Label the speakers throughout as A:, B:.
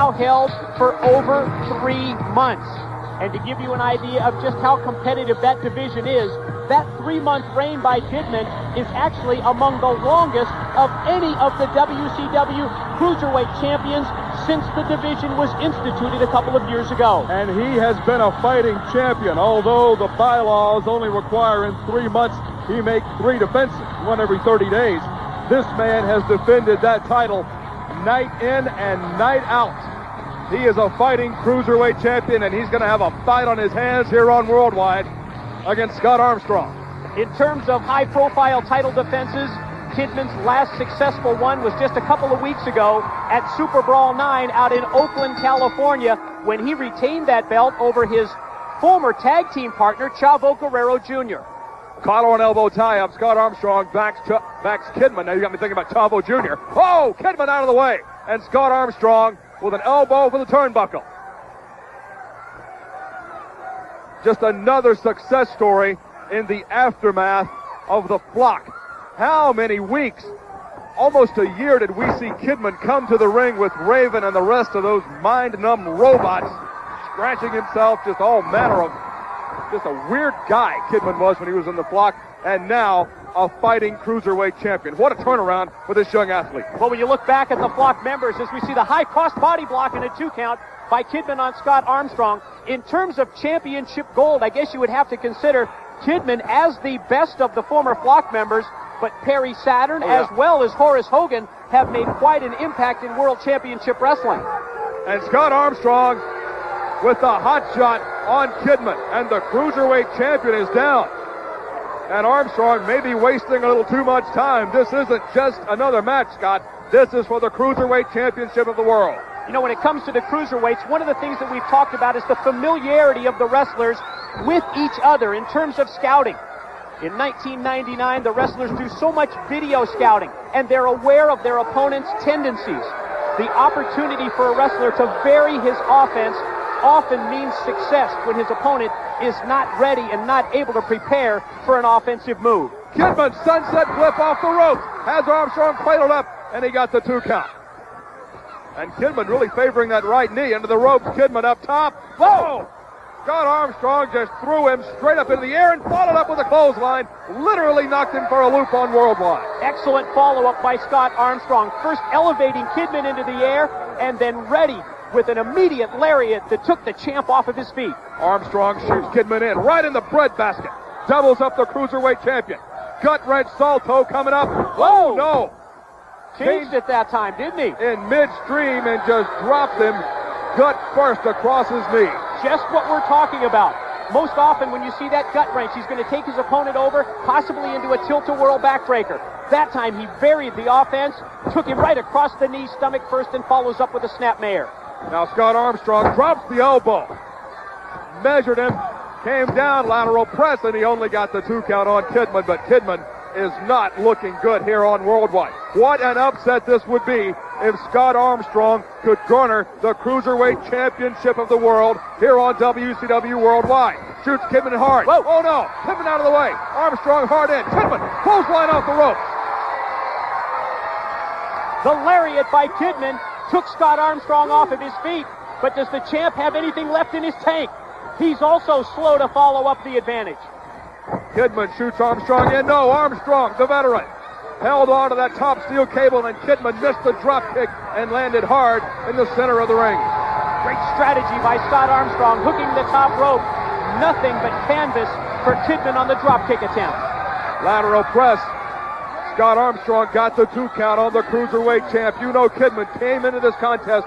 A: now held for over 3 months. And to give you an idea of just how competitive that division is, that 3-month reign by Kidman is actually among the longest of any of the WCW Cruiserweight champions since the division was instituted a couple of years ago.
B: And he has been a fighting champion. Although the bylaws only require in 3 months he make 3 defenses, one every 30 days. This man has defended that title night in and night out. He is a fighting Cruiserweight champion, and he's going to have a fight on his hands here on Worldwide against Scott Armstrong.
A: In terms of high-profile title defenses, Kidman's last successful one was just a couple of weeks ago at Super Brawl 9 out in Oakland, California, when he retained that belt over his former tag team partner, Chavo Guerrero Jr.
B: Collar and elbow tie-up. Scott Armstrong backs Kidman. Now you got me thinking about Chavo Jr. Oh, Kidman out of the way. And Scott Armstrong with an elbow for the turnbuckle. Just another success story in the aftermath of the Flock. How many weeks, almost a year, did we see Kidman come to the ring with Raven and the rest of those mind-numb robots, scratching himself, just all manner of, just a weird guy Kidman was when he was in the Flock, and now a fighting Cruiserweight champion. What a turnaround for this young athlete.
A: Well, when you look back at the Flock members, as we see the high-cost body block and a 2 count by Kidman on Scott Armstrong, in terms of championship gold, I guess you would have to consider Kidman as the best of the former Flock members, but Perry Saturn as well as Horace Hogan have made quite an impact in World Championship Wrestling.
B: And Scott Armstrong with the hot shot on Kidman, and the Cruiserweight champion is down. And Armstrong may be wasting a little too much time. This isn't just another match, Scott. This is for the Cruiserweight Championship of the world.
A: You know, when it comes to the Cruiserweights, one of the things that we've talked about is the familiarity of the wrestlers with each other in terms of scouting. In 1999, the wrestlers do so much video scouting, and they're aware of their opponent's tendencies. The opportunity for a wrestler to vary his offense often means success when his opponent is not ready and not able to prepare for an offensive move.
B: Kidman, sunset flip off the ropes, has Armstrong cradled up, and he got the 2 count. And Kidman really favoring that right knee into the ropes. Kidman up top. Whoa! Scott Armstrong just threw him straight up into the air and followed up with a clothesline. Literally knocked him for a loop on Worldwide.
A: Excellent follow-up by Scott Armstrong. First elevating Kidman into the air, and then ready with an immediate lariat that took the champ off of his feet.
B: Armstrong shoots Kidman in, right in the breadbasket. Doubles up the Cruiserweight champion. Gut-wrench salto coming up. Oh, no.
A: Changed it that time, didn't he?
B: In midstream and just dropped him gut first across his knee.
A: Just what we're talking about. Most often when you see that gut wrench, he's going to take his opponent over, possibly into a tilt-a-whirl backbreaker. That time he varied the offense, took him right across the knee, stomach first, and follows up with a snapmare.
B: Now Scott Armstrong drops the elbow. Measured him, came down, lateral press, and he only got the 2 count on Kidman, but Kidman is not looking good here on Worldwide. What an upset this would be if Scott Armstrong could garner the Cruiserweight Championship of the world here on WCW Worldwide. Shoots Kidman hard.
A: Whoa.
B: Oh no, Kidman out of the way. Armstrong hard in. Kidman, clothesline off the ropes.
A: The lariat by Kidman took Scott Armstrong off of his feet, but does the champ have anything left in his tank? He's also slow to follow up the advantage.
B: Kidman shoots Armstrong in. No, Armstrong, the veteran, held on to that top steel cable, and Kidman missed the drop kick and landed hard in the center of the ring.
A: Great strategy by Scott Armstrong, hooking the top rope. Nothing but canvas for Kidman on the drop kick attempt.
B: Lateral press. Scott Armstrong got the 2 count on the Cruiserweight champ. You know Kidman came into this contest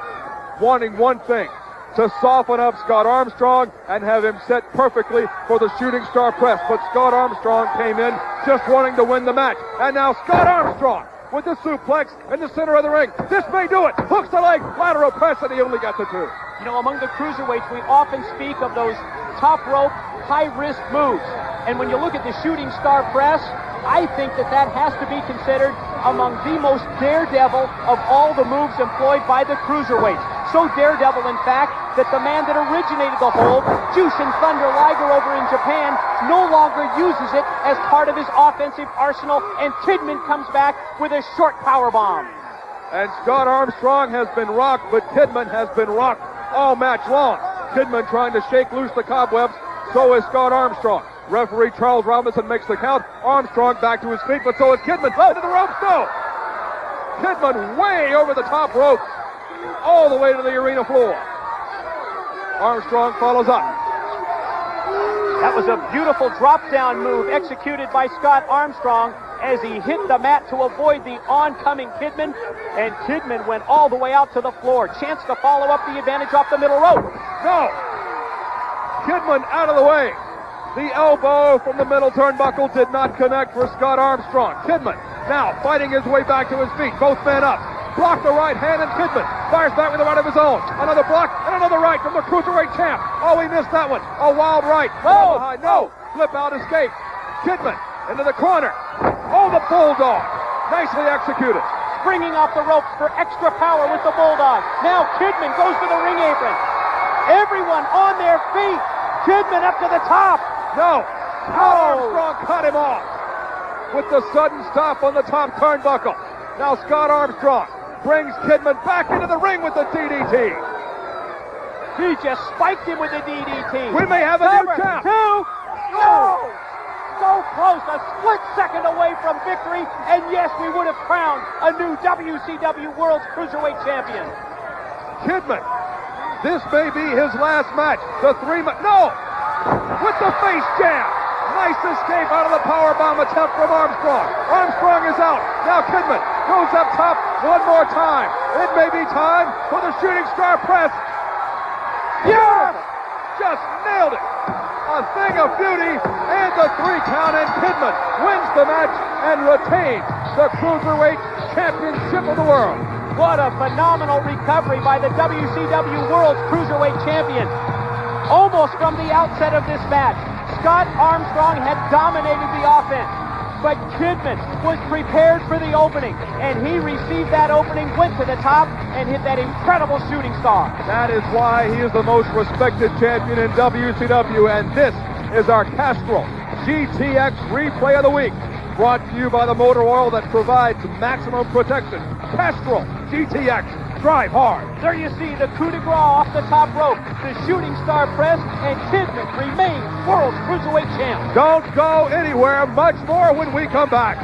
B: wanting one thing, to soften up Scott Armstrong and have him set perfectly for the shooting star press. But Scott Armstrong came in just wanting to win the match. And now Scott Armstrong with the suplex in the center of the ring. This may do it. Hooks the leg, lateral press, and he only got the 2.
A: You know, among the cruiserweights, we often speak of those top rope, high-risk moves. And when you look at the shooting star press, I think that has to be considered among the most daredevil of all the moves employed by the cruiserweights. So daredevil, in fact, that the man that originated the hold, Jushin Thunder Liger over in Japan, no longer uses it as part of his offensive arsenal, and Kidman comes back with a short power bomb.
B: And Scott Armstrong has been rocked, but Kidman has been rocked all match long. Kidman trying to shake loose the cobwebs, so is Scott Armstrong. Referee Charles Robinson makes the count. Armstrong back to his feet, but so is Kidman. Into the ropes, no! Kidman way over the top rope, all the way to the arena floor. Armstrong follows up.
A: That was a beautiful drop-down move executed by Scott Armstrong as he hit the mat to avoid the oncoming Kidman, and Kidman went all the way out to the floor. Chance to follow up the advantage off the middle rope.
B: No! Kidman out of the way. The elbow from the middle turnbuckle did not connect for Scott Armstrong. Kidman now fighting his way back to his feet. Both men up. Block the right hand, and Kidman fires back with a right of his own. Another block and another right from the Cruiserweight champ. Oh, he missed that one. A wild right.
A: Oh,
B: no. Flip out escape. Kidman into the corner. Oh, the Bulldog. Nicely executed.
A: Springing off the ropes for extra power with the Bulldog. Now Kidman goes to the ring apron. Everyone on their feet. Kidman up to the top.
B: No. Armstrong cut him off with the sudden stop on the top turnbuckle. Now Scott Armstrong brings Kidman back into the ring with the DDT.
A: He just spiked him with the DDT.
B: We may have a new champ.
A: No! So close, a split second away from victory, and yes, we would have crowned a new WCW World Cruiserweight Champion.
B: Kidman, this may be his last match. No! With the face jam. Nice escape out of the powerbomb attempt from Armstrong. Armstrong is out. Now Kidman goes up top one more time. It may be time for the shooting star press. Beautiful! Just nailed it. A thing of beauty, and the 3 count, and Kidman wins the match and retains the Cruiserweight Championship of the world.
A: What a phenomenal recovery by the WCW World Cruiserweight Champion. Almost from the outset of this match, Scott Armstrong had dominated the offense, but Kidman was prepared for the opening, and he received that opening, went to the top, and hit that incredible shooting star.
B: That is why he is the most respected champion in WCW, and this is our Castrol GTX Replay of the Week, brought to you by the motor oil that provides maximum protection. Castrol GTX, drive hard.
A: There you see the coup de grace off the top rope, the shooting star press, and Kidman remains World Cruiserweight Champ.
B: Don't go anywhere, much more when we come back.